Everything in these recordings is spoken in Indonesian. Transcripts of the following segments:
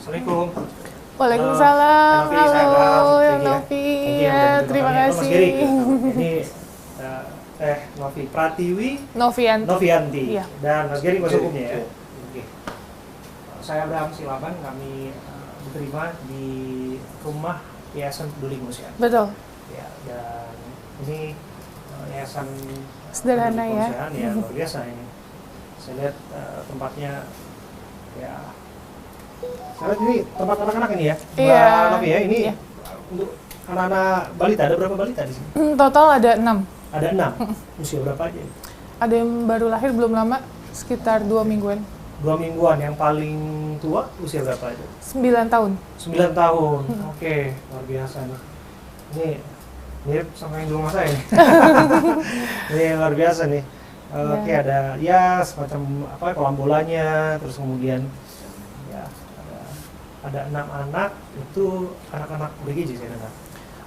Assalamualaikum. Waalaikumsalam. Halo, Halo, Novi. Ya, terima kasih. Ini Novi Pratiwi Novianti. Iya. Dan Mas Geri kuasa hukumnya ya. Iya. Oke. Saya Abraham Silaban, kami diterima di rumah Yayasan Peduli Kemanusiaan. Betul. Ya, dan ini yayasan Sederhana Peduli ya. Kemanusiaan, ya luar biasa ini. Saya lihat tempatnya ya. Saya lihat ini tempat anak-anak ini ya. Iya. Mbak Novi ya, ini Iya. untuk anak-anak balita, ada berapa balita di sini? Total ada 6. Ada 6. Usia berapa aja? Ada yang baru lahir belum lama, sekitar 2 mingguan. 2 mingguan. Yang paling tua usia berapa itu? 9 tahun. 9 tahun. Oke, luar biasa nih. Ini mirip sama yang di rumah saya nih. Ini luar biasa nih. Oke, ada ya semacam apa kolam bolanya, terus kemudian ya ada 6 anak, itu anak-anak ODGJ saya dengar.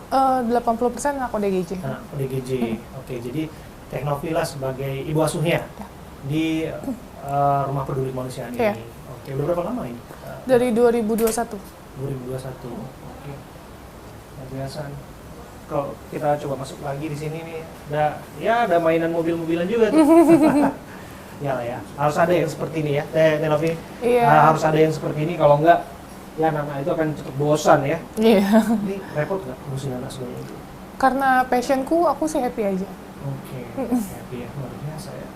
80% anak ODGJ. Anak ODGJ. Oke, jadi Teknovila sebagai ibu asuhnya di Rumah Peduli Kemanusiaan ini. Iya. Oke, udah berapa lama ini? Dari 2021. 2021. Oke. Luar biasa. Kalau kita coba masuk lagi di sini nih, ada mainan mobil-mobilan juga tuh. Ya lah ya, harus ada yang seperti ini ya, Teh Novi. Iya. Harus ada yang seperti ini, kalau enggak ya anak-anak itu akan cepat bosan ya. Iya. Ini repot nggak ngurusin anak semuanya itu? Karena passionku, aku sih happy aja. Oke, happy ya, luar biasa ya.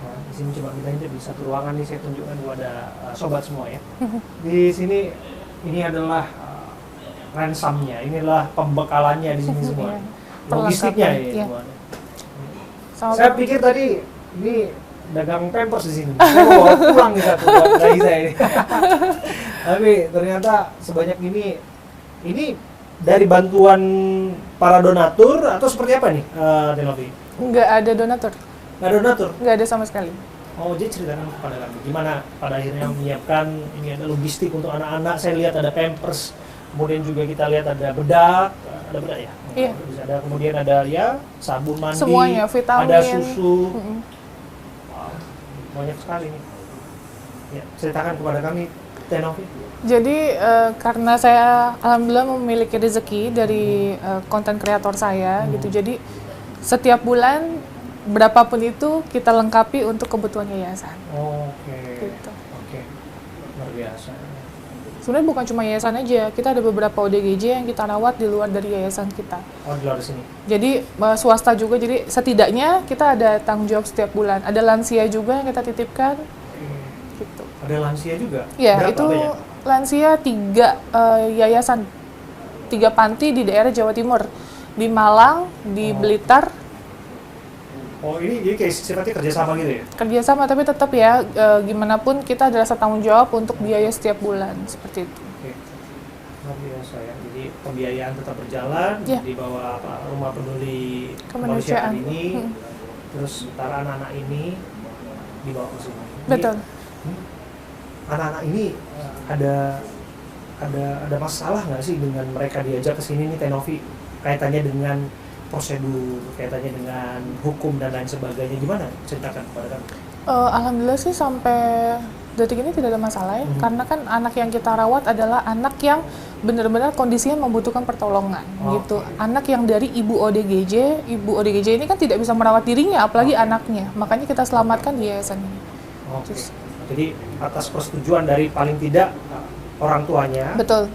Nah, di sini coba kita intip di satu ruangan nih, saya tunjukkan kepada sobat semua ya. Di sini ini adalah ransomnya, inilah pembekalannya di sini semua. Iya. Logistiknya ya Iya. semua. Sama Saya pikir tadi ini dagang pampers di sini. Saya mau bawa pulang nih satu buat bayi saya ini. Tapi ternyata sebanyak ini dari bantuan para donatur atau seperti apa nih, Denovi? nggak ada donatur, Nggak ada donatur? nggak ada sama sekali. Oh, jadi ceritakan kepada kami gimana pada akhirnya menyiapkan ini, ada logistik untuk anak-anak. Saya lihat ada pampers, kemudian juga kita lihat ada bedak ya. Iya. Ada kemudian ada ya sabun mandi, Semuanya, vitamin. ada susu. Mm-mm. Wow, banyak sekali nih. Ya, ceritakan kepada kami, Tenovi. Jadi karena saya alhamdulillah memiliki rezeki dari konten kreator saya gitu. Jadi setiap bulan berapapun itu kita lengkapi untuk kebutuhan yayasan. Oke. Gitu. Oke. Luar biasa. Sebenarnya bukan cuma yayasan aja, kita ada beberapa ODGJ yang kita rawat di luar dari yayasan kita. Oh, di luar sini. Jadi swasta juga, jadi setidaknya kita ada tanggung jawab setiap bulan. Ada lansia juga yang kita titipkan. Gitu. Ada lansia juga? Ya, Berapa itu banyak? lansia 3 yayasan, 3 panti di daerah Jawa Timur, di Malang, di Blitar. Oh, ini jadi kayak sifatnya kerjasama gitu ya? Kerjasama, tapi tetap ya gimana pun kita ada rasa tanggung jawab untuk biaya setiap bulan seperti itu. Oke. Luar biasa ya. Jadi pembiayaan tetap berjalan Ya. di bawah Rumah Peduli Kemanusiaan. ini. Terus para anak-anak ini dibawa ke sini. Betul. Anak-anak ini ada masalah nggak sih dengan mereka diajak ke sini nih, Tenovi, kaitannya dengan prosedur, kaitannya dengan hukum dan lain sebagainya, gimana? Ceritakan kepada kami. Alhamdulillah sih sampai detik ini tidak ada masalah ya, karena kan anak yang kita rawat adalah anak yang benar-benar kondisinya membutuhkan pertolongan gitu. Anak yang dari ibu ODGJ ini kan tidak bisa merawat dirinya, apalagi anaknya. Makanya kita selamatkan di yayasan ini. Oke. Jadi atas persetujuan dari paling tidak orang tuanya. Betul.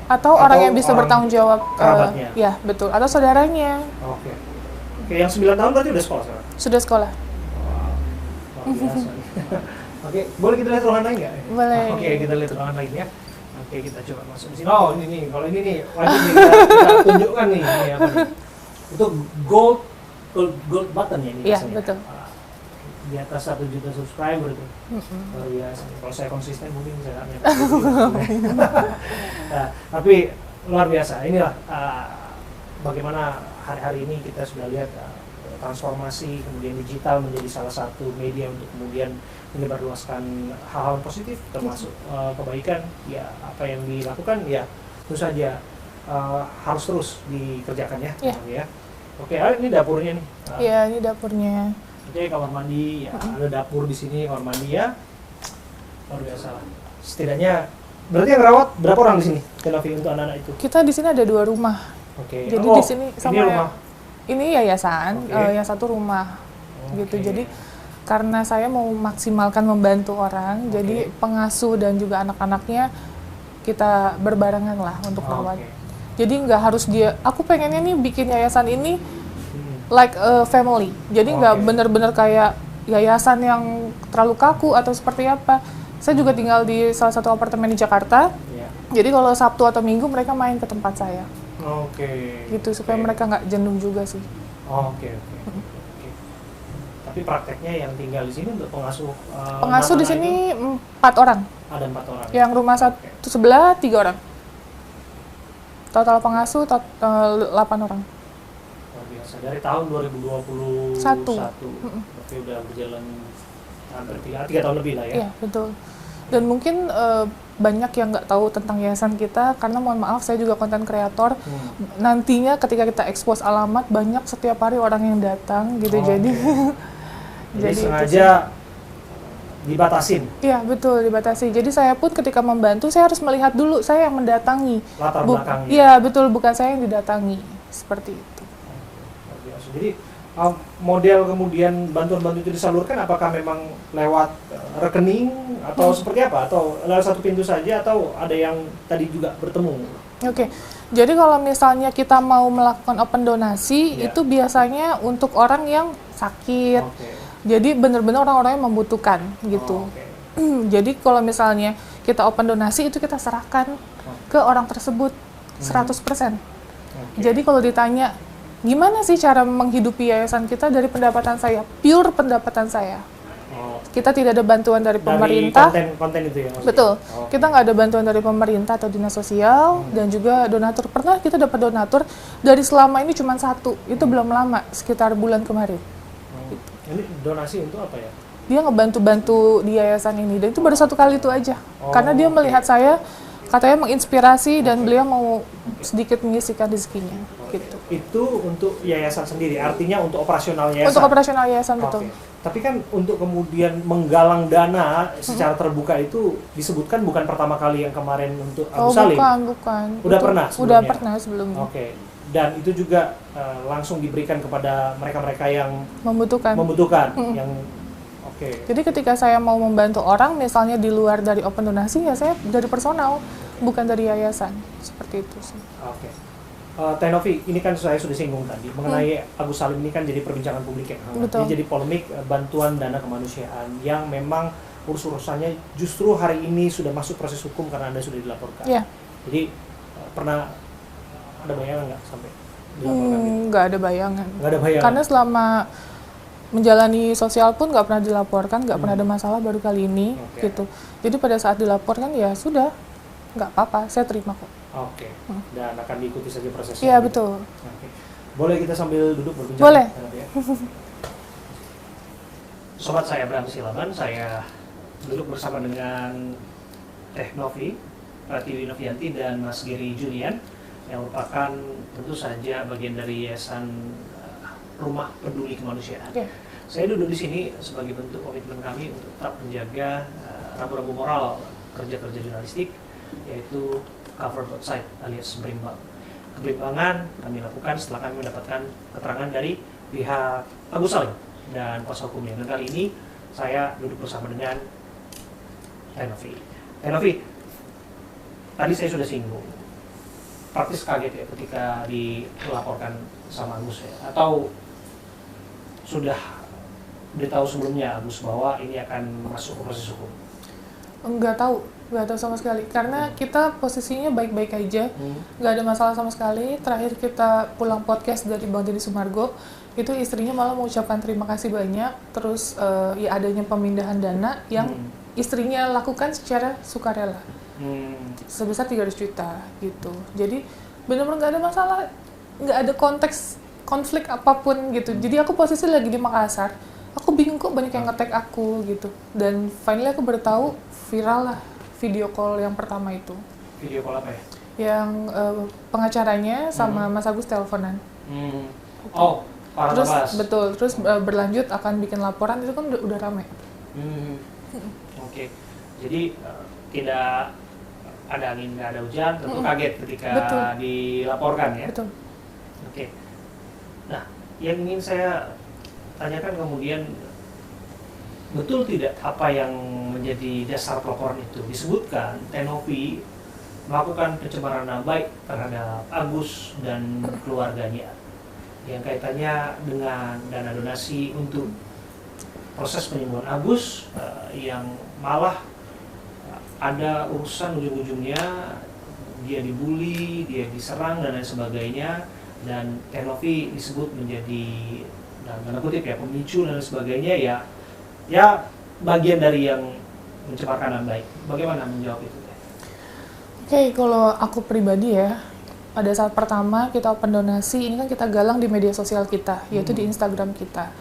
Atau orang yang bisa orang bertanggung jawab. kerabatnya. Ya, betul. Atau saudaranya. Oke. Oke, yang 9 tahun berarti udah sekolah sekarang? Sudah sekolah. Wow, luar biasa nih. Oke, boleh kita lihat ruangan lain nggak? Boleh. Oke, kita lihat ruangan lain ya. Oke, kita coba masuk di sini. Oh, ini nih, kalau ini nih, wajib nih kita tunjukkan nih. Ini apa nih? Itu gold button ya ini Iya, biasanya. betul. Di atas 1 juta subscriber itu. Luar biasa. Kalau saya konsisten mungkin saya akan nah, tapi luar biasa. Inilah bagaimana hari-hari ini kita sudah lihat transformasi kemudian digital menjadi salah satu media untuk kemudian menyebarluaskan hal-hal positif termasuk kebaikan. Ya, apa yang dilakukan ya tentu saja harus terus dikerjakan ya. Iya. Ya. Oke, ini dapurnya nih. Iya, ini dapurnya. Oke, kamar mandi ya, ada dapur di sini, kamar mandi ya. Luar biasa lah. Setidaknya Berarti yang rawat berapa orang di sini, Tenovi, untuk anak-anak itu? Kita di sini ada 2 rumah. Oke. Jadi di sini sama ini rumah. Ini yayasan, Oke. yang satu rumah. Gitu. Oke. Jadi karena saya mau maksimalkan membantu orang, jadi pengasuh dan juga anak-anaknya kita berbarengan lah untuk rawat. Jadi nggak harus dia, aku pengennya nih bikin yayasan ini like a family. Jadi nggak bener-bener kayak yayasan yang terlalu kaku atau seperti apa. Saya juga tinggal di salah satu apartemen di Jakarta. Jadi kalau Sabtu atau Minggu mereka main ke tempat saya. Gitu supaya mereka nggak jenuh juga sih. Oke. Tapi prakteknya yang tinggal di sini untuk pengasuh. Pengasuh di sini 4 orang. Ada 4 orang. Yang rumah satu sebelah 3 orang. Total pengasuh 8 orang. Luar biasa. Dari tahun 2021. Berarti udah berjalan hampir 3 tahun lebih lah ya. Iya, betul. Dan mungkin banyak yang nggak tahu tentang yayasan kita, karena mohon maaf saya juga konten kreator. Nantinya ketika kita expose alamat, banyak setiap hari orang yang datang gitu. Jadi sengaja dibatasin. Iya, betul, dibatasi. Jadi saya pun ketika membantu, saya harus melihat dulu saya yang mendatangi. Latar belakangnya. Iya, betul, bukan saya yang didatangi. Seperti itu. Jadi model kemudian bantuan-bantuan itu disalurkan apakah memang lewat rekening atau seperti apa? Atau lewat satu pintu saja atau ada yang tadi juga bertemu? Oke. Jadi kalau misalnya kita mau melakukan open donasi, itu biasanya untuk orang yang sakit. Jadi benar-benar orang-orang yang membutuhkan gitu. Jadi kalau misalnya kita open donasi, itu kita serahkan ke orang tersebut 100%. Jadi kalau ditanya, gimana sih cara menghidupi yayasan kita, dari pendapatan saya, pure pendapatan saya. Kita tidak ada bantuan dari pemerintah. Konten itu ya maksudnya? Betul. Kita nggak ada bantuan dari pemerintah atau dinas sosial, dan juga donatur. Pernah kita dapat donatur dari selama ini cuma 1. Itu belum lama, sekitar bulan kemarin. Ini donasi untuk apa ya? Dia ngebantu-bantu di yayasan ini, dan itu baru 1 kali itu aja. Karena dia melihat saya, katanya menginspirasi, dan beliau mau sedikit menyisihkan rezekinya. Gitu. Itu untuk yayasan sendiri, artinya untuk operasional yayasan? Untuk operasional yayasan, betul. Tapi kan untuk kemudian menggalang dana secara terbuka itu disebutkan bukan pertama kali yang kemarin untuk Agus Salim? Bukan. Udah itu, pernah sebelumnya? Udah pernah sebelumnya. Dan itu juga langsung diberikan kepada mereka-mereka yang membutuhkan. Yang Jadi ketika saya mau membantu orang, misalnya di luar dari open donasi, ya saya dari personal, bukan dari yayasan. Seperti itu sih. Tenovi, ini kan saya sudah singgung tadi mengenai Agus Salim ini kan jadi perbincangan publik yang hangat. Ini jadi polemik bantuan dana kemanusiaan yang memang urus-urusannya justru hari ini sudah masuk proses hukum karena Anda sudah dilaporkan. Jadi pernah ada bayangan nggak sampai dilaporkan? Nggak ada bayangan. Nggak ada bayangan. Karena selama menjalani sosial pun nggak pernah dilaporkan, nggak pernah ada masalah, baru kali ini gitu. Jadi pada saat dilaporkan ya sudah, nggak apa-apa, saya terima kok. Dan akan diikuti saja prosesnya. Iya, betul. Boleh kita sambil duduk berbincang? Boleh. Sobat saya Bram Silaban, saya duduk bersama dengan Tenovi, Pratiwi Novianti, dan Mas Giri Julian, yang merupakan tentu saja bagian dari Yayasan Rumah Peduli Kemanusiaan. Saya duduk di sini sebagai bentuk komitmen kami untuk tetap menjaga rambu-rambu moral kerja-kerja jurnalistik, yaitu cover both side alias berimbang. Keberimbangan kami lakukan setelah kami mendapatkan keterangan dari pihak Agus Salim dan kuasa hukumnya. Dan kali ini saya duduk bersama dengan Tenovi. Tenovi, tadi saya sudah singgung, praktis kaget ya ketika dilaporkan sama Agus ya? Atau sudah ditahu sebelumnya Agus bahwa ini akan masuk ke proses hukum? Nggak tahu sama sekali, karena kita posisinya baik-baik aja, nggak ada masalah sama sekali. Terakhir kita pulang podcast dari Bang Deddy Sumargo, itu istrinya malah mengucapkan terima kasih banyak, terus ya adanya pemindahan dana yang istrinya lakukan secara sukarela, sebesar 300 juta gitu. Jadi benar-benar nggak ada masalah, nggak ada konteks konflik apapun gitu. Jadi aku posisi lagi di Makassar, aku bingung kok banyak yang nge-tag aku gitu, dan finally aku baru tahu, viral lah video call yang pertama itu. Video call apa ya? Yang pengacaranya sama Mas Agus teleponan. Terus betul, terus berlanjut akan bikin laporan, itu kan udah rame. Jadi tidak ada angin nggak ada hujan, tentu kaget ketika Betul. dilaporkan ya. Betul. Oke. Nah, yang ingin saya tanyakan kemudian, betul tidak apa yang menjadi dasar pelaporan itu? Disebutkan Tenovi melakukan pencemaran nama baik terhadap Agus dan keluarganya yang kaitannya dengan dana donasi untuk proses penyembuhan Agus, yang malah ada urusan ujung-ujungnya dia dibully, dia diserang dan lain sebagainya, dan Tenovi disebut menjadi dalam tanda kutip ya pemicu dan lain sebagainya, ya bagian dari yang mencemarkan nama baik. Bagaimana menjawab itu? Oke, kalau aku pribadi ya, pada saat pertama kita open donasi, ini kan kita galang di media sosial kita, yaitu di Instagram kita.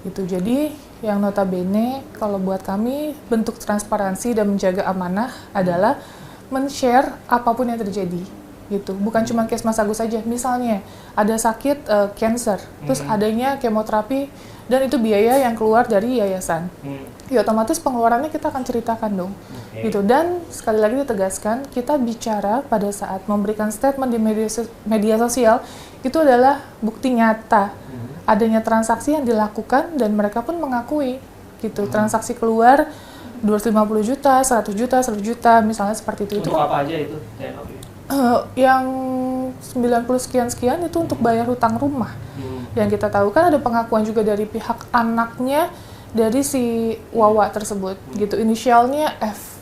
Gitu. Jadi yang notabene kalau buat kami bentuk transparansi dan menjaga amanah adalah men-share apapun yang terjadi. Gitu. Bukan cuma case Mas Agus saja. Misalnya ada sakit cancer, terus adanya kemoterapi dan itu biaya yang keluar dari yayasan. Ya otomatis pengeluarannya kita akan ceritakan dong. Gitu. Dan sekali lagi ditegaskan, kita bicara pada saat memberikan statement di media sosial itu adalah bukti nyata adanya transaksi yang dilakukan dan mereka pun mengakui gitu. Transaksi keluar 250 juta, 100 juta, 100 juta misalnya seperti itu. Untuk apa aja itu? Yang 90 sekian-sekian itu untuk bayar hutang rumah. Yang kita tahu kan ada pengakuan juga dari pihak anaknya dari si Wawa tersebut gitu. Inisialnya F.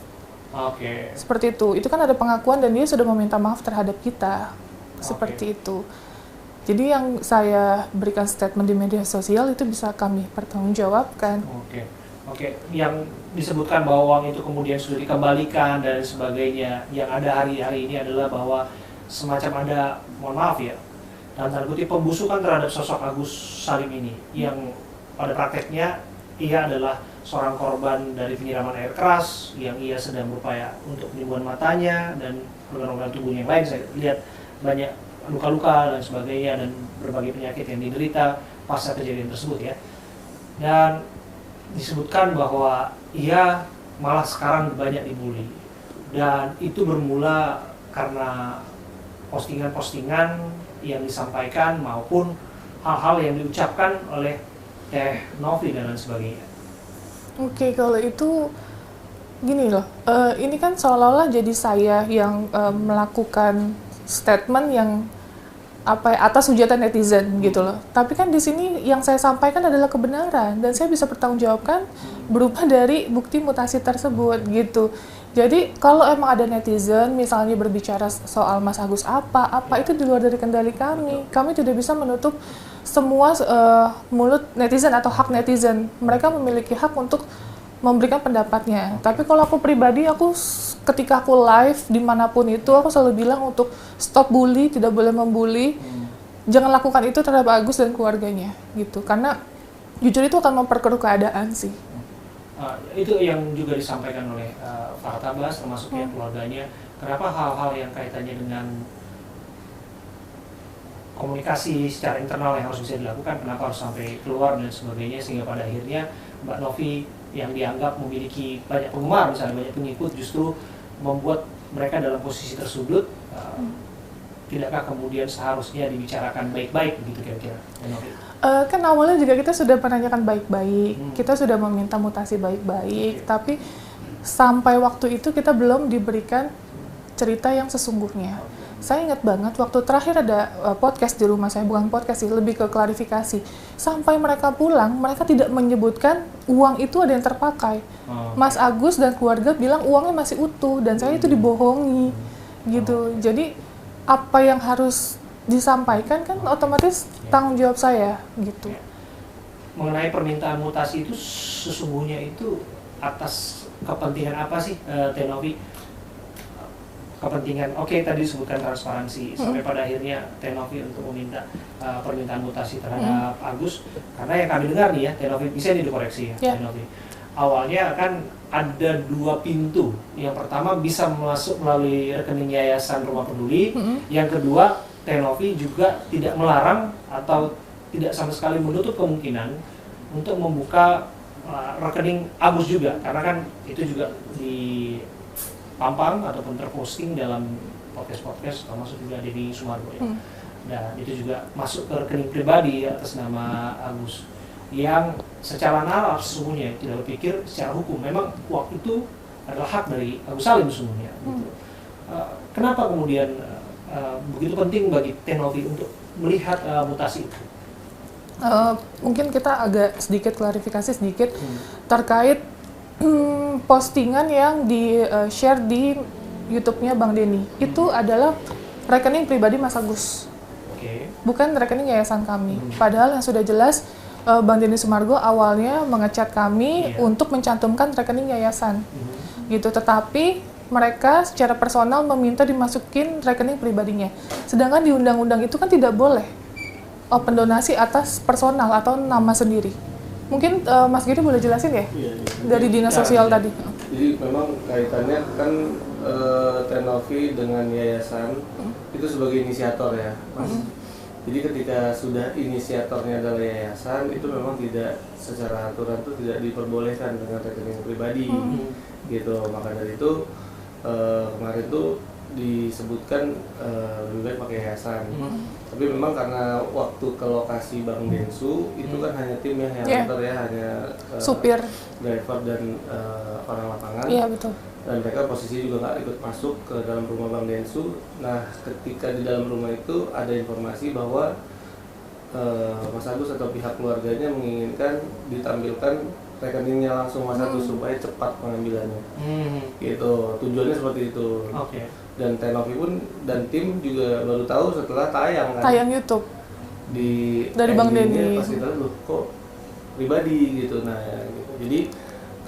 Oke. Seperti itu kan ada pengakuan dan dia sudah meminta maaf terhadap kita. Seperti itu. Jadi yang saya berikan statement di media sosial itu bisa kami pertanggungjawabkan. Oke. Yang disebutkan bahwa uang itu kemudian sudah dikembalikan dan sebagainya, yang ada hari-hari ini adalah bahwa semacam ada, mohon maaf ya, dalam tanda kutip pembusukan terhadap sosok Agus Salim ini, yang pada prakteknya ia adalah seorang korban dari penyiraman air keras, yang ia sedang berupaya untuk penyembuhan matanya dan organ-organ tubuhnya yang lain. Saya lihat banyak luka-luka dan sebagainya dan berbagai penyakit yang diderita pasca kejadian tersebut ya. Dan disebutkan bahwa ia malah sekarang banyak dibully, dan itu bermula karena postingan-postingan yang disampaikan maupun hal-hal yang diucapkan oleh Tenovi dan lain sebagainya. Oke, kalau itu gini loh, ini kan seolah-olah jadi saya yang melakukan statement yang atas hujatan netizen gitu loh. Tapi kan di sini yang saya sampaikan adalah kebenaran dan saya bisa bertanggungjawabkan berupa dari bukti mutasi tersebut gitu. Jadi kalau emang ada netizen misalnya berbicara soal Mas Agus apa itu di luar dari kendali kami. Kami tidak bisa menutup semua mulut netizen atau hak netizen. Mereka memiliki hak untuk memberikan pendapatnya. Tapi kalau aku pribadi, ketika aku live dimanapun itu, aku selalu bilang untuk stop bully, tidak boleh membuli, jangan lakukan itu terhadap Agus dan keluarganya, gitu. Karena jujur itu akan memperkeruh keadaan sih. Itu yang juga disampaikan oleh Farhat Abbas, termasuk yang keluarganya. Kenapa hal-hal yang kaitannya dengan komunikasi secara internal yang harus bisa dilakukan, kenapa harus sampai keluar dan sebagainya, sehingga pada akhirnya Mbak Novi yang dianggap memiliki banyak penggemar, misalnya banyak pengikut, justru membuat mereka dalam posisi tersudut. Tidakkah kemudian seharusnya dibicarakan baik-baik begitu kira-kira? Kan awalnya juga kita sudah menanyakan baik-baik, kita sudah meminta mutasi baik-baik, tapi sampai waktu itu kita belum diberikan cerita yang sesungguhnya. Saya ingat banget waktu terakhir ada podcast di rumah saya, bukan podcast sih, lebih ke klarifikasi. Sampai mereka pulang, mereka tidak menyebutkan uang itu ada yang terpakai. Mas Agus dan keluarga bilang uangnya masih utuh, dan saya itu dibohongi, gitu. Jadi apa yang harus disampaikan kan otomatis tanggung jawab saya, gitu. Mengenai permintaan mutasi itu sesungguhnya itu atas kepentingan apa sih, Tenovi? Kepentingan, tadi disebutkan transparansi, sampai pada akhirnya Tenovi untuk meminta permintaan mutasi terhadap Agus, karena yang kami dengar nih ya, Tenovi, bisa dikoreksi ya, Tenovi. Awalnya kan ada 2 pintu, yang pertama bisa masuk melalui rekening Yayasan Rumah Peduli, yang kedua Tenovi juga tidak melarang atau tidak sama sekali menutup kemungkinan untuk membuka rekening Agus juga, karena kan itu juga terpampang ataupun terposting dalam podcast termasuk juga Deddy Sumargo ya. Dan itu juga masuk ke rekening pribadi atas nama Agus yang secara nalar sesungguhnya tidak berpikir secara hukum. Memang uang itu adalah hak dari Agus Salim sesungguhnya. Gitu. Kenapa kemudian begitu penting bagi Tenovi untuk melihat mutasi itu? Mungkin kita agak sedikit klarifikasi sedikit terkait postingan yang di-share di YouTube-nya Bang Denny. Itu adalah rekening pribadi Mas Agus. Bukan rekening yayasan kami. Padahal yang sudah jelas Bang Denny Sumargo awalnya mengecat kami untuk mencantumkan rekening yayasan. Gitu. Tetapi mereka secara personal meminta dimasukin rekening pribadinya. Sedangkan di undang-undang itu kan tidak boleh open donasi atas personal atau nama sendiri. Mungkin Mas Giri boleh jelasin ya? Dari Dinas Sosial tadi. Jadi memang kaitannya kan Tenovi dengan yayasan itu sebagai inisiator ya, Mas. Jadi ketika sudah inisiatornya adalah yayasan, itu memang tidak secara aturan itu tidak diperbolehkan dengan rekening pribadi, gitu. Maka dari itu kemarin tuh disebutkan lebih baik pakai yayasan. Tapi memang karena waktu ke lokasi Bang Densu itu kan hanya tim yang antar ya, hanya supir, driver dan orang lapangan. Iya betul. Dan mereka posisi juga nggak ikut masuk ke dalam rumah Bang Densu. Nah, ketika di dalam rumah itu ada informasi bahwa Mas Agus atau pihak keluarganya menginginkan ditampilkan rekeningnya langsung Mas Agus supaya cepat pengambilannya. Gitu, tujuannya seperti itu. Dan Tenovi pun dan tim juga baru tahu setelah tayang kan. Tayang YouTube. Dari Bang Denny. Pas kita loh kok pribadi gitu. Nah, ya, gitu. Jadi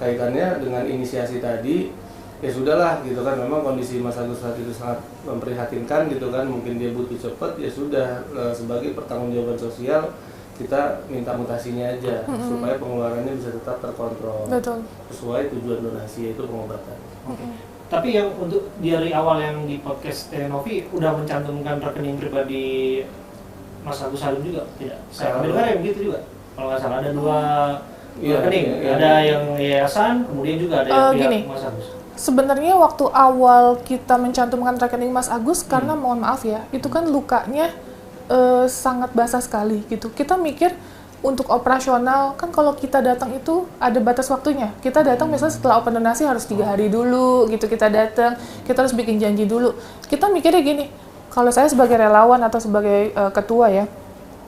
kaitannya dengan inisiasi tadi ya sudahlah gitu kan, memang kondisi Mas Agus saat itu sangat memprihatinkan gitu kan, mungkin dia butuh cepat, ya sudah sebagai pertanggungjawaban sosial kita minta mutasinya aja supaya pengeluarannya bisa tetap terkontrol. Betul. Sesuai tujuan donasi yaitu pengobatan. Tapi yang untuk dari awal yang di podcast Tenovi udah mencantumkan rekening pribadi Mas Agus Salim juga tidak? Saya dengar yang begitu juga. Kalau nggak salah ada dua rekening, ada yang yayasan, kemudian juga ada yang pihak Mas Agus. Sebenarnya waktu awal kita mencantumkan rekening Mas Agus, karena mohon maaf ya, itu kan lukanya sangat basah sekali gitu. Kita mikir untuk operasional, kan kalau kita datang itu ada batas waktunya. Kita datang misalnya setelah open donasi harus 3 hari dulu gitu, kita datang, kita harus bikin janji dulu. Kita mikirnya gini, kalau saya sebagai relawan atau sebagai ketua ya,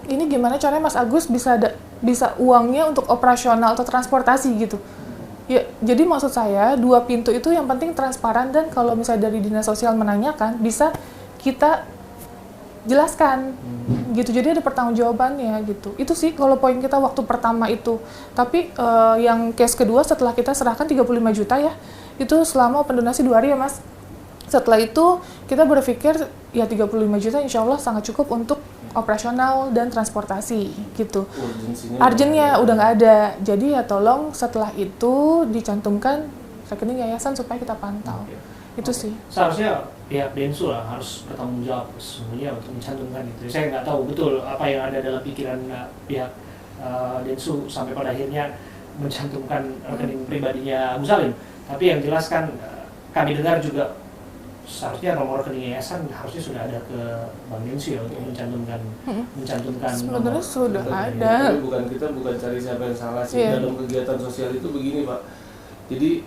ini gimana caranya Mas Agus bisa uangnya untuk operasional atau transportasi gitu. Ya, jadi maksud saya 2 pintu itu yang penting transparan, dan kalau misalnya dari Dinas Sosial menanyakan bisa kita jelaskan gitu. Jadi ada pertanggungjawabannya gitu. Itu sih kalau poin kita waktu pertama itu. Tapi yang case kedua setelah kita serahkan 35 juta ya, itu selama open donasi 2 hari ya Mas. Setelah itu kita berpikir ya 35 juta insya Allah sangat cukup untuk operasional dan transportasi gitu. Urgennya udah nggak ada. Jadi ya tolong setelah itu dicantumkan rekening yayasan supaya kita pantau. Itu sih. Seharusnya pihak Densu lah harus bertanggung jawab sesungguhnya untuk mencantumkan itu. Saya nggak tahu betul apa yang ada dalam pikiran pihak Densu sampai pada akhirnya mencantumkan rekening pribadinya Agus Salim. Tapi yang jelas kan kami dengar juga seharusnya nomor rekening yayasan harusnya sudah ada ke Bang Densu ya untuk mencantumkan sebenarnya sudah ada. Tapi bukan cari siapa yang salah sih. Dalam kegiatan sosial itu begini Pak. Jadi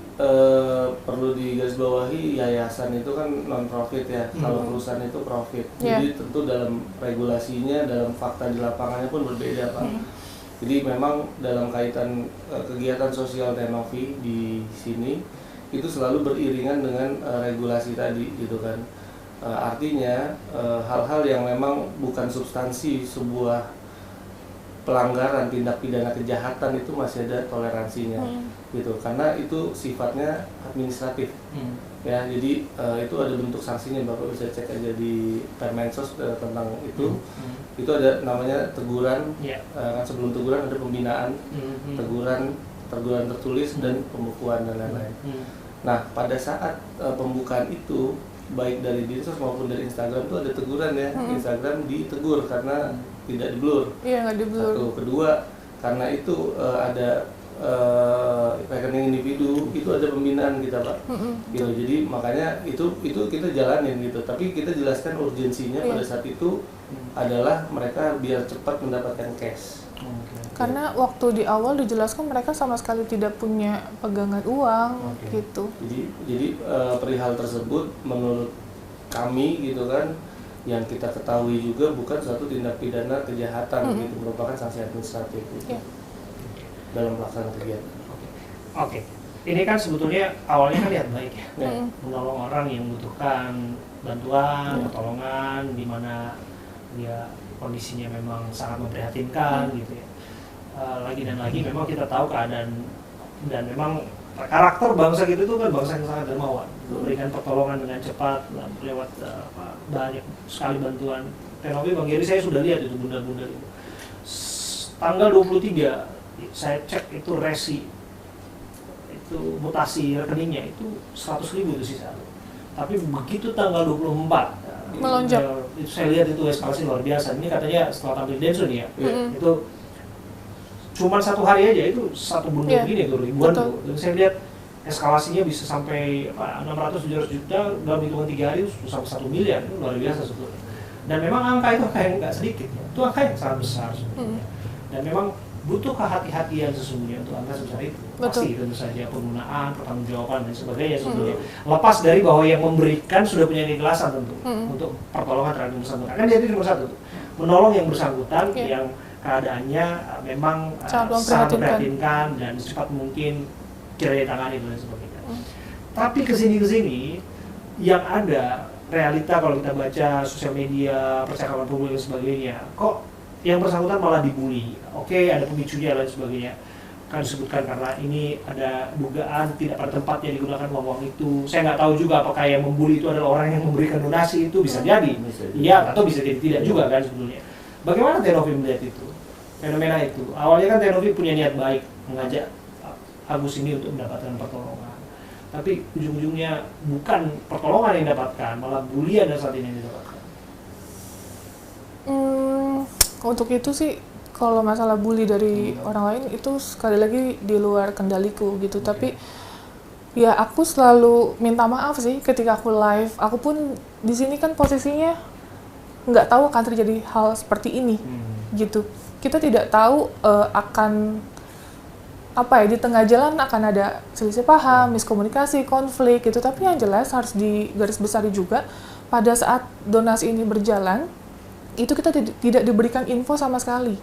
perlu digarisbawahi, yayasan itu kan non profit ya. Kalau perusahaan itu profit. Jadi tentu dalam regulasinya, dalam fakta di lapangannya pun berbeda Pak. Jadi memang dalam kaitan kegiatan sosial Tenovi di sini itu selalu beriringan dengan regulasi tadi gitu kan. Artinya hal-hal yang memang bukan substansi sebuah pelanggaran, tindak pidana kejahatan itu masih ada toleransinya gitu, karena itu sifatnya administratif ya. Jadi itu ada bentuk sanksinya, Bapak bisa cek aja di Permensos tentang itu. Itu ada namanya teguran, kan sebelum teguran ada pembinaan, teguran tertulis dan pembukuan dan lain-lain. Nah, pada saat pembukaan itu baik dari Dinsos maupun dari Instagram itu ada teguran ya. Instagram ditegur karena tidak di-blur. Iya, nggak di-blur. Satu, kedua karena itu ada rekening individu itu ada pembinaan kita Pak, gitu. Jadi makanya itu kita jalanin gitu. Tapi kita jelaskan urgensinya pada saat itu adalah mereka biar cepat mendapatkan cash. Karena waktu di awal dijelaskan mereka sama sekali tidak punya pegangan uang gitu. Jadi perihal tersebut menurut kami gitu kan, yang kita ketahui juga bukan suatu tindak pidana kejahatan gitu, merupakan sanksi administratif gitu, dalam pelaksanaan kegiatan. Oke. Ini kan sebetulnya awalnya kan lihat baik ya, menolong orang yang membutuhkan bantuan, pertolongan, di mana dia kondisinya memang sangat memprihatinkan gitu ya. Lagi dan lagi memang kita tahu keadaan dan memang karakter bangsa gitu tuh kan bangsa yang sangat dermawan, memberikan pertolongan dengan cepat lewat banyak sekali bantuan. Tenovi Bang Geri, saya sudah lihat itu bunda-bunda itu. Tanggal 23 saya cek itu resi, itu mutasi rekeningnya itu 100.000 itu sisa. Tapi begitu tanggal 24 melonjak. Itu saya lihat itu eskalasi luar biasa. Ini katanya setelah tampil Densun ya, itu cuman satu hari aja itu satu bunda begini tuh ribuan tuh. Dan saya lihat eskalasinya bisa sampai 600-700 juta dalam hitungan 3 hari sampai 1 miliar, itu luar biasa sebetulnya. Dan memang angka itu kayak nggak sedikit ya, itu angka yang sangat besar sebetulnya. Dan memang butuh kehati-hatian sesungguhnya untuk angka sebesar itu. Pasti tentu saja penggunaan, pertanggungjawaban dan sebagainya sebetulnya. Lepas dari bahwa yang memberikan sudah punya keikhlasan tentu untuk pertolongan terhadap bersangkutan. Kan jadi nomor satu tuh, menolong yang bersangkutan yang keadaannya memang sangat memprihatinkan dan secepat mungkin kira ditangani dan sebagainya. Tapi kesini yang ada realita kalau kita baca sosial media, percakapan publik dan sebagainya, kok yang bersangkutan malah dibully. Oke, ada pemicunya dan sebagainya. Kan disebutkan karena ini ada dugaan tidak pada tempatnya digunakan uang itu. Saya nggak tahu juga apakah yang membuli itu adalah orang yang memberikan donasi, itu bisa jadi. Iya, atau bisa jadi tidak juga kan sebetulnya. Bagaimana Tenovi melihat itu? Fenomena itu. Awalnya kan Tenovi punya niat baik mengajak Agus ini untuk mendapatkan pertolongan. Tapi ujung-ujungnya bukan pertolongan yang didapatkan, malah bulian dan saat ini yang didapatkan. Untuk itu sih, kalau masalah bully dari orang lain itu sekali lagi di luar kendaliku gitu. Tapi ya aku selalu minta maaf sih ketika aku live. Aku pun di sini kan posisinya nggak tahu akan terjadi hal seperti ini gitu. Kita tidak tahu akan apa ya, di tengah jalan akan ada selisih paham, miskomunikasi, konflik gitu. Tapi yang jelas harus digarisbesari juga pada saat donasi ini berjalan itu kita tidak diberikan info sama sekali.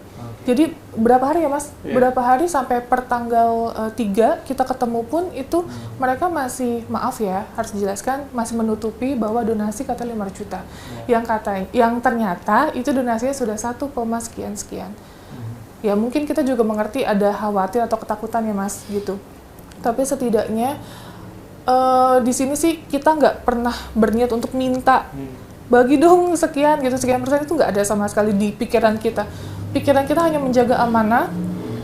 Jadi berapa hari ya Mas? Berapa hari sampai pertanggal 3 kita ketemu pun itu mereka masih, maaf ya harus dijelaskan, masih menutupi bahwa donasi kata 5 juta. Yang ternyata itu donasinya sudah 1, sekian. Ya mungkin kita juga mengerti ada khawatir atau ketakutan ya Mas gitu. Tapi setidaknya di sini sih kita nggak pernah berniat untuk minta bagi dong sekian persen, itu nggak ada sama sekali di pikiran kita. Pikiran kita hanya menjaga amanah,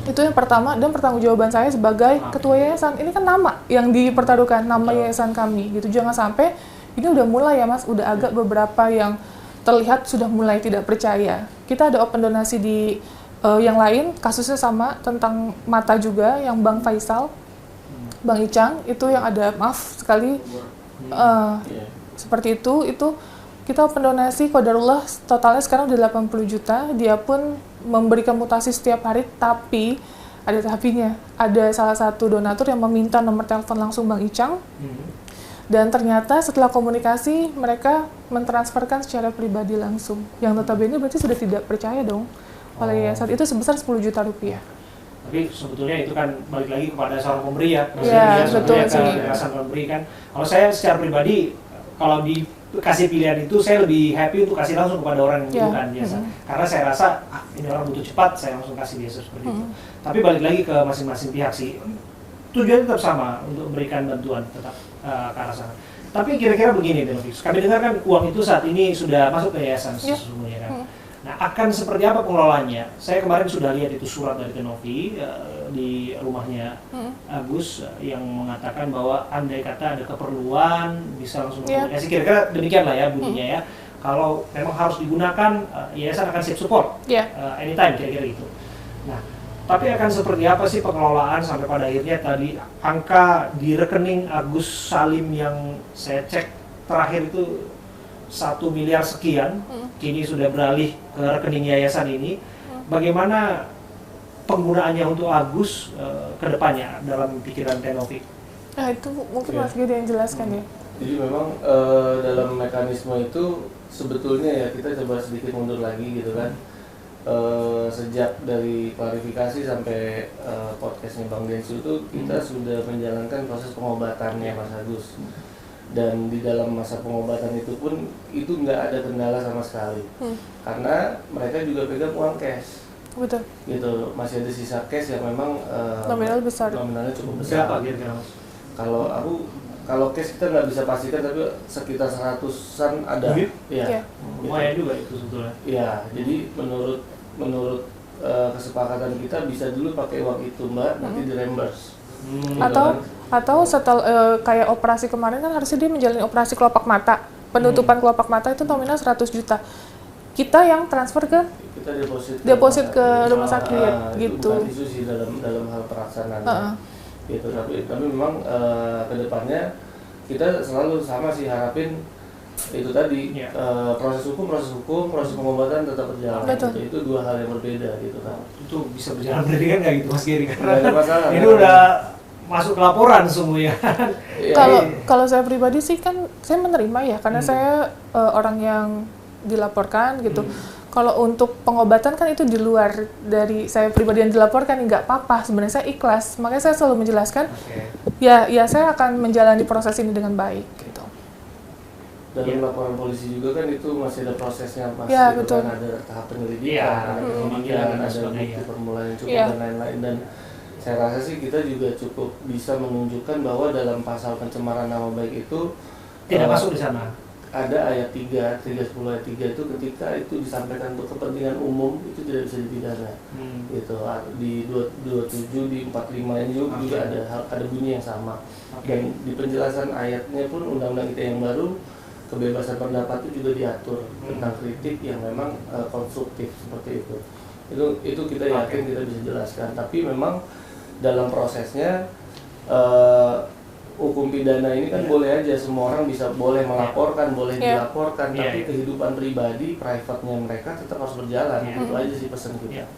itu yang pertama, dan pertanggungjawaban saya sebagai ketua yayasan. Ini kan nama yang dipertaruhkan, nama yayasan kami gitu. Jangan sampai ini udah mulai ya Mas, udah agak beberapa yang terlihat sudah mulai tidak percaya. Kita ada open donasi di yang lain, kasusnya sama, tentang mata juga, yang Bang Faisal, Bang Icang, itu yang ada, maaf sekali, seperti itu kita open donasi, qadarullah totalnya sekarang udah 80 juta, dia pun memberikan mutasi setiap hari, tapi ada tapinya. Ada salah satu donatur yang meminta nomor telepon langsung Bang Icang, dan ternyata setelah komunikasi, mereka mentransferkan secara pribadi langsung, yang notabene berarti sudah tidak percaya dong oleh yayasan itu sebesar 10 juta rupiah. Tapi sebetulnya itu kan balik lagi kepada seorang pemberi ya. Iya, betul sih. Yayasan pemberi kan. Kalau saya secara pribadi, kalau dikasih pilihan itu, saya lebih happy untuk kasih langsung kepada orang yang membutuhkan biasa. Karena saya rasa, ini orang butuh cepat, saya langsung kasih biasa seperti itu. Tapi balik lagi ke masing-masing pihak sih. Tujuannya tetap sama, untuk memberikan bantuan tetap ke arah sana. Tapi kira-kira begini, Tenovi, kami dengar kan uang itu saat ini sudah masuk ke yayasan sesungguhnya kan. Nah, akan seperti apa pengelolaannya? Saya kemarin sudah lihat itu surat dari Tenovi di rumahnya Agus yang mengatakan bahwa andai kata ada keperluan bisa langsung komunikasi. Kira-kira demikianlah ya bunyinya ya. Kalau memang harus digunakan, yayasan akan siap support anytime kira-kira gitu. Nah, Tapi akan seperti apa sih pengelolaan sampai pada akhirnya tadi angka di rekening Agus Salim yang saya cek terakhir itu 1 miliar sekian, kini sudah beralih ke rekening yayasan ini. Bagaimana penggunaannya untuk Agus ke depannya dalam pikiran Tenovi? Nah itu mungkin Mas Gede yang jelaskan ya. Jadi memang dalam mekanisme itu sebetulnya ya kita coba sedikit mundur lagi gitu kan. Sejak dari klarifikasi sampai podcastnya Bang Densu itu kita sudah menjalankan proses pengobatannya Mas Agus, dan di dalam masa pengobatan itu pun itu nggak ada kendala sama sekali karena mereka juga pegang uang cash. Betul. Gitu, masih ada sisa cash yang memang nominal besar. Nominalnya cukup besar. Berapa kira-kira Mas? Kalau cash kita nggak bisa pastikan tapi sekitar 100-an ada. Iya. Lumayan juga itu sebetulnya. Iya, jadi menurut kesepakatan kita bisa dulu pakai uang itu Mbak, nanti di reimburse. Atau setelah kayak operasi kemarin kan harusnya dia menjalani operasi kelopak mata. Penutupan kelopak mata itu nominal 100 juta. Kita yang transfer ke deposit ke rumah sakit gitu. Itu bukan isu sih dalam hal pelaksanaan. Gitu, tapi memang kedepannya kita selalu sama sih harapin itu tadi proses hukum, proses pengobatan tetap berjalan. Itu dua hal yang berbeda gitu kan. Itu bisa berjalan berarti kan nggak gitu Mas Giri? Nggak ada masalah. Ini udah masuk laporan semuanya. Kalau saya pribadi sih kan saya menerima ya karena saya orang yang dilaporkan gitu. Kalau untuk pengobatan kan itu di luar dari saya pribadi yang dilaporkan, nggak apa-apa. Sebenarnya saya ikhlas, makanya saya selalu menjelaskan, ya saya akan menjalani proses ini dengan baik. Gitu. Dalam laporan polisi juga kan itu masih ada prosesnya, masih betul. Kan ada tahap penyelidikan, ada penyidikan, ada bukti permulaan yang cukup dan lain-lain. Dan saya rasa sih kita juga cukup bisa menunjukkan bahwa dalam pasal pencemaran nama baik itu tidak masuk di sana. Ada ayat 310 ayat 3 itu ketika itu disampaikan untuk kepentingan umum itu tidak bisa dipidana. Gitu. Di 27 di 45 ini juga ada bunyi yang sama. Dan di penjelasan ayatnya pun undang-undang ITE yang baru kebebasan pendapat itu juga diatur tentang kritik yang memang konstruktif seperti itu. Itu kita yakin kita bisa jelaskan. Tapi memang dalam prosesnya hukum pidana ini kan boleh aja semua orang bisa boleh melaporkan, boleh dilaporkan, tapi kehidupan pribadi, private-nya mereka tetap harus berjalan. Itu aja sih pesan kita.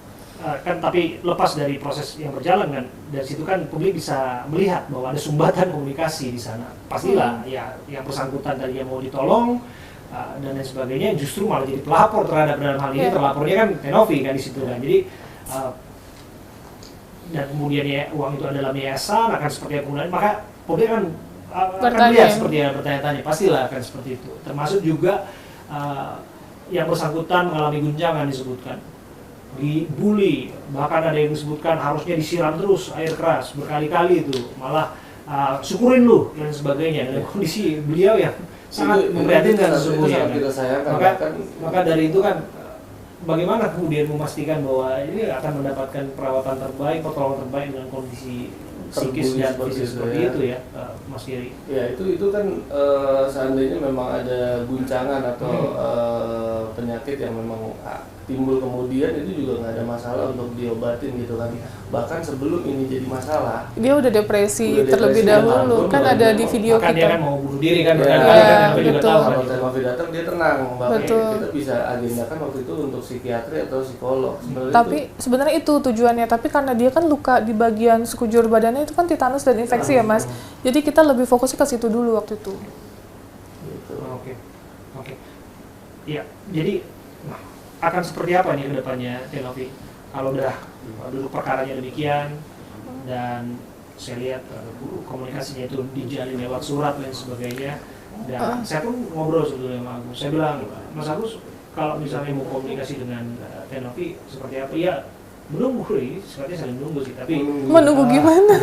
Kan tapi lepas dari proses yang berjalan kan, dari situ kan publik bisa melihat bahwa ada sumbatan komunikasi di sana. Pastilah ya yang bersangkutan tadi yang mau ditolong dan lain sebagainya justru malah jadi pelapor terhadap dalam hal ini terlapornya kan Tenovi kan di situ kan. Jadi dan kemudian ya uang itu adalah yayasan akan seperti apa kemudian, maka publik kan akan lihat seperti yang bertanya-tanya, pastilah akan seperti itu. Termasuk juga yang bersangkutan mengalami guncangan disebutkan, dibully, bahkan ada yang disebutkan harusnya disiram terus air keras berkali-kali itu, malah syukurin lu dan sebagainya. Dengan kondisi beliau yang sangat memprihatinkan sesungguhnya. Maka dari itu kan bagaimana kemudian memastikan bahwa ini akan mendapatkan perawatan terbaik, pertolongan terbaik dengan kondisi psikis dan fisik seperti itu ya, Mas Giri? Ya itu kan seandainya memang ada guncangan atau penyakit yang memang timbul kemudian itu juga nggak ada masalah untuk diobatin gitu kan. Bahkan sebelum ini jadi masalah, dia udah depresi terlebih dahulu kan ada di video kita. Dia kan mau bunuh diri kan, kalau Tenovi datang dia tenang, kita bisa agendakan waktu itu untuk psikiatri atau psikolog. Tapi sebenarnya itu tujuannya, tapi karena dia kan luka di bagian sekujur badannya itu kan titanus dan infeksi ya Mas. Jadi kita lebih fokusnya ke situ dulu waktu itu. Gitu. Oke. Iya, jadi akan seperti apa nih ke depannya Tenovi? Kalau udah dulu perkaranya demikian dan saya lihat komunikasinya itu dijalin lewat surat dan sebagainya, dan saya pun ngobrol sebetulnya sama Agus. Saya bilang, Mas Agus, kalau misalnya mau komunikasi dengan Tenovi seperti apa? Ya menunggu, sifatnya saling menunggu sih, tapi menunggu gimana?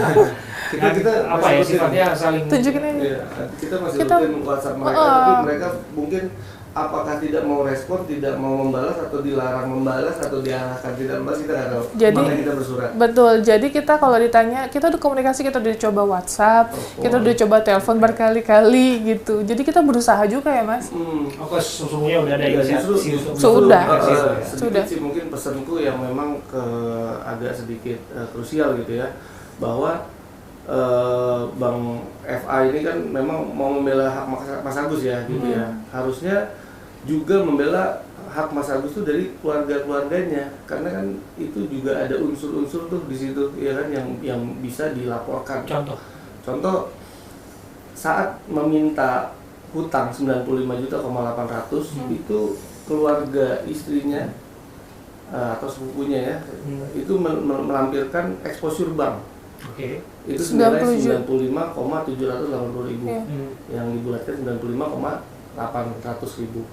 kita apa ya sifatnya saling tunjukin aja. Kita masih rutin WhatsApp mereka, tapi mereka mungkin apakah tidak mau respon, tidak mau membalas, atau dilarang membalas, atau diarahkan tidak membalas, kita nggak tahu. Jadi, makanya kita bersurat. Betul, jadi kita kalau ditanya, kita udah komunikasi, kita udah coba WhatsApp, kita udah coba telepon berkali-kali gitu. Jadi kita berusaha juga ya Mas. Oke, sesungguhnya udah ada inisiasi untuk Sudah. Sedikit sih mungkin pesanku yang memang agak sedikit krusial gitu ya, bahwa Bang FA ini kan memang mau membela hak Mas Agus ya gitu ya. Harusnya juga membela hak Mas Agus itu dari keluarga-keluarganya, karena kan itu juga ada unsur-unsur tuh di situ ya kan yang bisa dilaporkan. Contoh saat meminta hutang 95.800.000 itu keluarga istrinya atau sepupunya ya itu melampirkan exposure bank. Itu senilai 95.780.000 yang dibulatkan 95.800.000.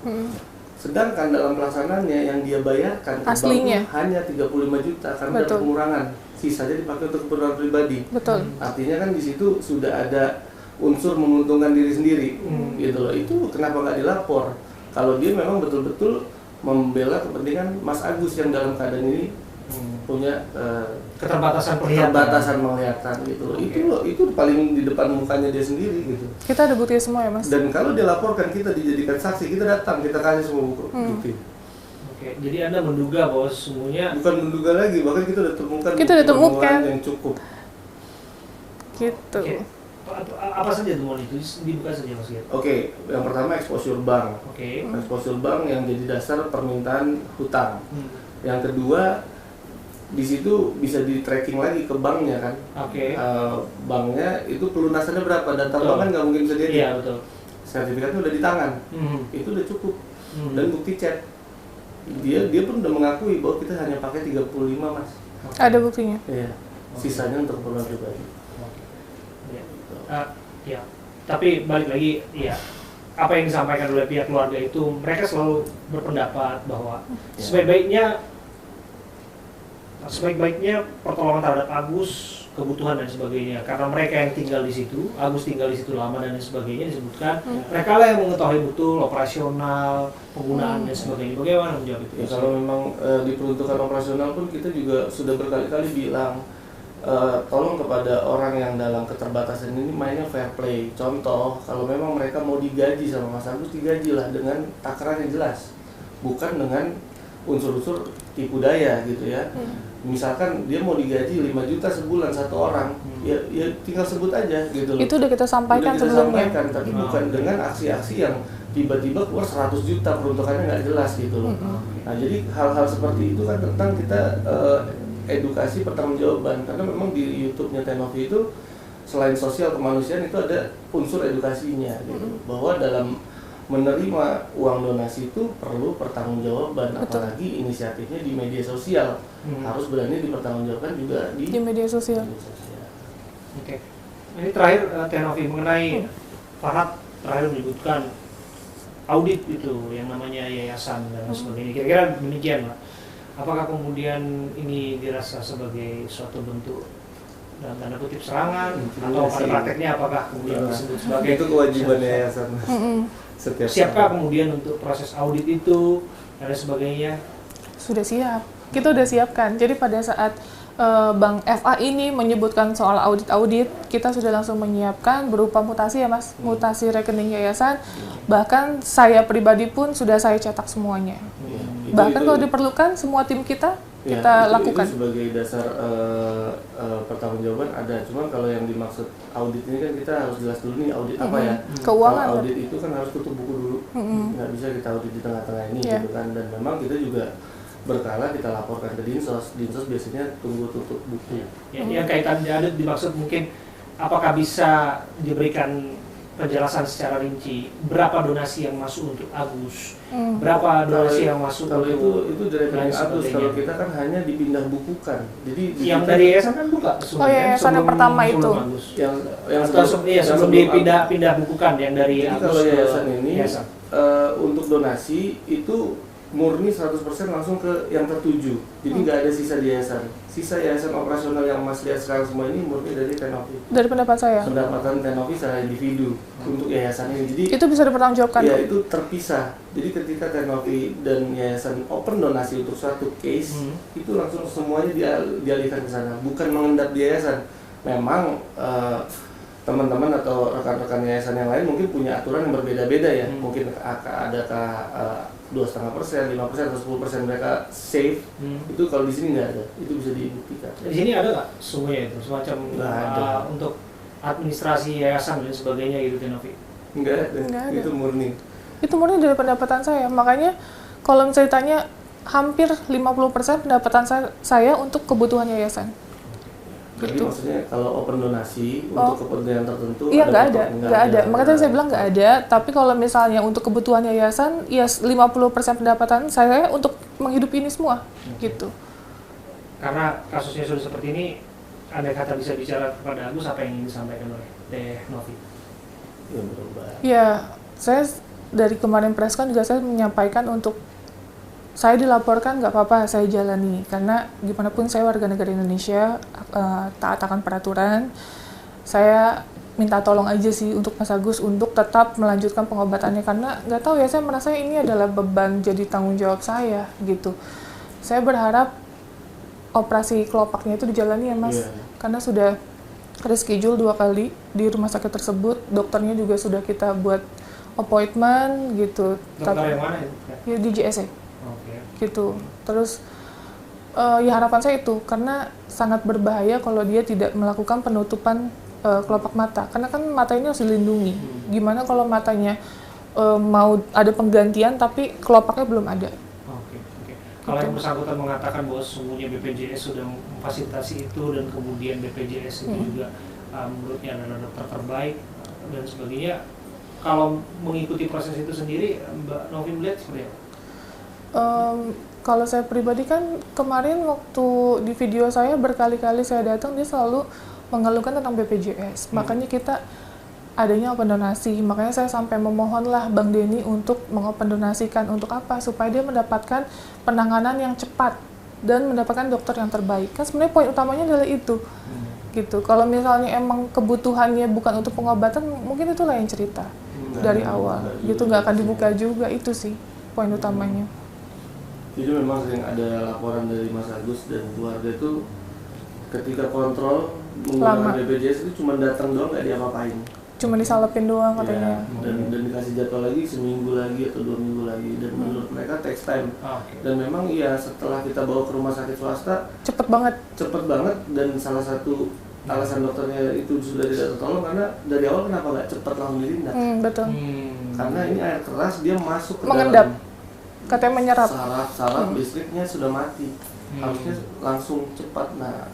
Sedangkan dalam pelaksanaannya yang dia bayarkan aslinya hanya 35 juta karena ada pengurangan, sisanya dipakai untuk keperluan pribadi. Artinya kan di situ sudah ada unsur menguntungkan diri sendiri, gitu loh. Itu kenapa nggak dilapor? Kalau dia memang betul-betul membela kepentingan Mas Agus yang dalam keadaan ini punya keterbatasan penglihatan gitu loh. Itu paling di depan mukanya dia sendiri gitu. Kita ada bukti semua ya Mas. Dan kalau dia laporkan, kita dijadikan saksi, kita datang, kita kasih semua bukti. Oke, jadi Anda menduga bahwa sesungguhnya bukan menduga lagi, bahkan kita udah temukan yang cukup. Gitu. Apa saja temuan itu? Dibuka saja Mas. Oke, yang pertama exposure bank. Exposure bank yang jadi dasar permintaan hutang. Yang kedua, di situ bisa di tracking lagi ke banknya kan. Banknya itu pelunasannya berapa, data bank kan nggak mungkin bisa dia. Iya, betul. Sertifikatnya udah di tangan, itu udah cukup. Dan bukti chat, dia pun udah mengakui bahwa kita hanya pakai 35 Mas. Ada buktinya. Iya, sisanya untuk keperluan pribadi. Ya, tapi balik lagi, ya apa yang disampaikan oleh pihak keluarga itu, mereka selalu berpendapat bahwa sebaik-baiknya pertolongan terhadap Agus, kebutuhan dan sebagainya, karena mereka yang tinggal di situ, Agus tinggal di situ lama dan sebagainya, disebutkan mereka lah yang mengetahui betul operasional, penggunaan dan sebagainya. Bagaimana menjawab itu? Ya, kalau memang diperuntukkan operasional pun kita juga sudah berkali-kali bilang, tolong kepada orang yang dalam keterbatasan ini mainnya fair play. Contoh, kalau memang mereka mau digaji sama Mas Agus, digajilah dengan takaran yang jelas, bukan dengan unsur-unsur tipu daya gitu ya. Misalkan dia mau digaji 5 juta sebulan satu orang, ya tinggal sebut aja gitu loh. Itu udah kita sampaikan sebelumnya. Tapi bukan dengan aksi-aksi yang tiba-tiba keluar 100 juta peruntukannya nggak jelas gitu loh. Nah, jadi hal-hal seperti itu kan tentang kita edukasi pertanggungjawaban, karena memang di YouTube-nya Tenovi itu selain sosial kemanusiaan itu ada unsur edukasinya gitu. Bahwa dalam menerima uang donasi itu perlu pertanggungjawaban, apalagi inisiatifnya di media sosial. Harus berani dipertanggungjawabkan juga di media sosial. Oke. Ini terakhir Tenovi mengenai Farhad terakhir menyebutkan audit itu yang namanya yayasan dan sebagainya. Kira-kira demikian Pak. Apakah kemudian ini dirasa sebagai suatu bentuk dalam tanda kutip serangan, atau pada prakteknya apakah kemudian disebut sebagai itu kewajiban yayasan? Siapkah kemudian untuk proses audit itu dan sebagainya? Sudah siap, kita udah siapkan. Jadi pada saat Bang FA ini menyebutkan soal audit, kita sudah langsung menyiapkan berupa mutasi ya Mas, mutasi rekening yayasan. Bahkan saya pribadi pun sudah saya cetak semuanya. Bahkan kalau diperlukan semua tim kita lakukan. Itu sebagai dasar pertanggungjawaban ada. Cuma kalau yang dimaksud audit ini kan kita harus jelas dulu nih audit apa ya. Keuangan. Kalau audit itu kan harus tutup buku dulu. Nggak bisa kita audit di tengah-tengah ini gitu kan. Dan memang kita juga berkala kita laporkan ke Dinsos biasanya tunggu tutup buku. Yang kaitan audit dimaksud mungkin apakah bisa diberikan penjelasan secara rinci berapa donasi yang masuk untuk Agus, berapa donasi yang masuk kalau untuk itu dari rekening Agus. Kalau kita kan hanya dipindah bukukan, jadi yang dari yayasan kan buka. Yayasan yang pertama itu yang sebelum dipindah bukukan yang dari jadi Agus. Kalau yayasan ini untuk donasi itu murni 100% langsung ke yang tertuju. Jadi nggak ada sisa di yayasan. Sisa yayasan operasional yang Mas lihat sekarang semua ini murni dari Tenovi. Dari pendapat saya. Pendapatan Tenovi secara individu untuk yayasan ini. Jadi itu bisa dipertanggungjawabkan. Ya, itu terpisah. Jadi ketika Tenovi dan yayasan open donasi untuk suatu case, itu langsung semuanya dialihkan ke sana, bukan mengendap di yayasan. Memang teman-teman atau rekan-rekan yayasan yang lain mungkin punya aturan yang berbeda-beda ya. Mungkin adakah 2,5%, 5%, atau 10% mereka save. Itu kalau di sini nggak ada. Itu bisa dibuktikan. Di sini ada nggak semuanya itu semacam untuk administrasi yayasan dan sebagainya gitu Tenovi? Nggak ada. Itu murni. Itu murni dari pendapatan saya. Makanya kalau misalnya ditanya hampir 50% pendapatan saya untuk kebutuhan yayasan. Jadi gitu. Maksudnya kalau open donasi untuk kepentingan tertentu? Iya, nggak ada. Makanya saya bilang nggak ada. Tapi kalau misalnya untuk kebutuhan yayasan, ya 50% pendapatan saya untuk menghidupi ini semua, gitu. Karena kasusnya sudah seperti ini, andai kata bisa bicara kepada Agus, apa yang ingin disampaikan oleh Tenovi? Ya, berubah. Ya, saya dari kemarin preskon juga saya menyampaikan untuk saya dilaporkan nggak apa-apa, saya jalani. Karena gimana pun saya warga negara Indonesia, taat akan peraturan. Saya minta tolong aja sih untuk Mas Agus untuk tetap melanjutkan pengobatannya. Karena nggak tahu ya, saya merasa ini adalah beban jadi tanggung jawab saya gitu. Saya berharap operasi kelopaknya itu dijalani ya Mas. Karena sudah reschedule 2 kali di rumah sakit tersebut. Dokternya juga sudah kita buat appointment gitu. Dokter yang mana ya? Di JSE. Gitu. Terus ya harapan saya itu, karena sangat berbahaya kalau dia tidak melakukan penutupan kelopak mata, karena kan mata ini harus dilindungi. Gimana kalau matanya mau ada penggantian tapi kelopaknya belum ada? Kalau yang bersangkutan mengatakan bahwa sesungguhnya BPJS sudah memfasilitasi itu dan kemudian BPJS itu juga menurutnya adalah dokter terbaik dan sebagainya, kalau mengikuti proses itu sendiri, Mbak Novi melihat seperti apa? Kalau saya pribadi kan kemarin waktu di video saya berkali-kali saya datang, dia selalu mengeluhkan tentang BPJS. Makanya kita adanya open donasi. Makanya saya sampai memohonlah Bang Denny untuk mengopen donasikan. Untuk apa? Supaya dia mendapatkan penanganan yang cepat dan mendapatkan dokter yang terbaik. Kan sebenarnya poin utamanya adalah itu. Gitu. Kalau misalnya emang kebutuhannya bukan untuk pengobatan, mungkin itu lain cerita dari awal. Gitu, nggak akan dibuka juga. Itu sih poin utamanya. Jadi memang sering ada laporan dari Mas Agus dan keluarga itu ketika kontrol menggunakan BPJS itu cuma datang doang, nggak diapa-apain. Cuma disalepin doang katanya. Dan dikasih jadwal lagi seminggu lagi atau 2 minggu lagi, dan menurut mereka takes time. Dan memang ya setelah kita bawa ke rumah sakit swasta cepet banget, dan salah satu alasan dokternya itu sudah tidak tertolong karena dari awal kenapa nggak cepat langsung ditindak? Betul. Karena ini air keras, dia masuk ke mengendap. dalam. Katanya menyerap. Saraf listriknya sudah mati. Harusnya langsung cepat. Nah,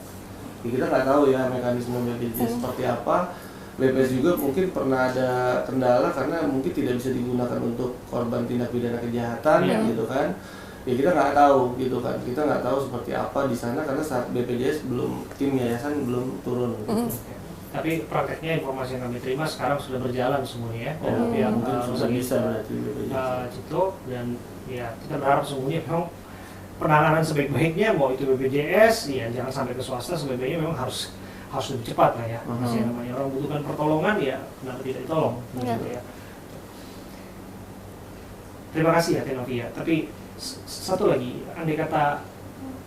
kita nggak tahu ya mekanisme BPJS seperti apa. BPJS juga mungkin pernah ada kendala karena mungkin tidak bisa digunakan untuk korban tindak pidana kejahatan, gitu kan. Ya kita nggak tahu gitu kan. Kita nggak tahu seperti apa di sana karena saat BPJS belum, tim yayasan belum turun. Gitu. Tapi prakteknya informasi yang kami terima sekarang sudah berjalan semuanya ya. Dan pihak sudah bisa berarti Cito, dan ya kita berharap sesungguhnya memang penanganan sebaik-baiknya, mau itu BPJS, ya jangan sampai ke swasta, sebaik-baiknya memang harus lebih cepat lah ya. Masih namanya orang butuhkan pertolongan, ya kenapa tidak ditolong? Gitu ya. Terima kasih ya Tenovi ya. Tapi satu lagi, andai kata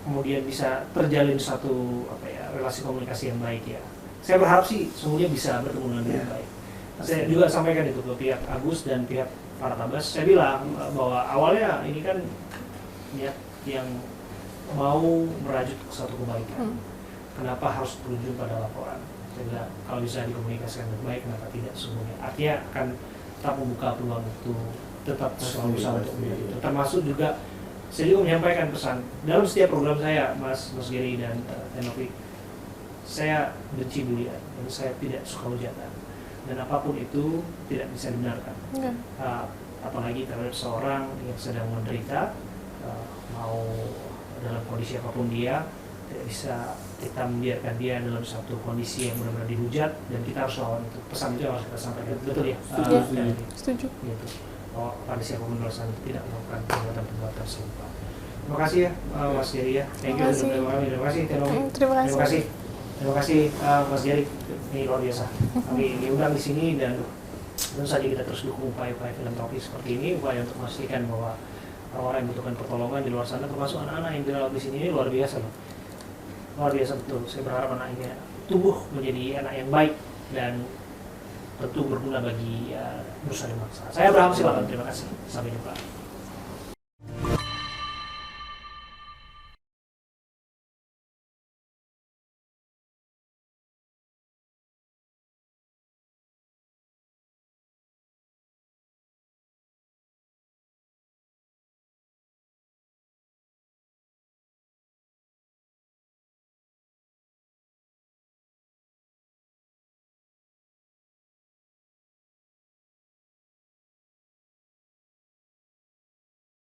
kemudian bisa terjalin satu relasi komunikasi yang baik ya. Saya berharap sih semuanya bisa bertemu dengan baik. Saya juga sampaikan itu ke pihak Agus dan pihak Pak Tabas. Saya bilang bahwa awalnya ini kan niat yang mau merajut ke suatu kebaikan. Kenapa harus berujung pada laporan? Saya bilang kalau bisa dikomunikasikan dengan baik, kenapa tidak semuanya? Artinya akan tetap membuka peluang untuk tetap selalu berusaha untuk itu. Termasuk juga saya juga menyampaikan pesan dalam setiap program saya, Mas Geri dan Tenovi. Saya benci bulian dan saya tidak suka hujatan, dan apapun itu tidak bisa dibenarkan. Apalagi terhadap seorang yang sedang menderita, mau dalam kondisi apapun dia, tidak bisa kita membiarkan dia dalam satu kondisi yang benar-benar dihujat, dan kita harus lawan itu. Pesan itu harus kita sampaikan, betul ya? Setuju. Gitu. pada siapapun di luar sana tidak melakukan perbuatan serupa. Terima kasih ya Mas Jerry ya. Thank you. Terima kasih Tenomi. Terima kasih. Terima kasih Mas Jerry. Ini luar biasa. Kami diundang di sini dan tentu saja kita terus dukung upaya-upaya filantropis seperti ini, upaya untuk memastikan bahwa orang-orang yang membutuhkan pertolongan di luar sana, termasuk anak-anak yang dirawat di sini, ini luar biasa loh. Luar biasa betul. Saya berharap anak ini tumbuh menjadi anak yang baik dan tentu berguna bagi nusa dan bangsa. Saya Abraham Silakan. Terima kasih. Sampai jumpa.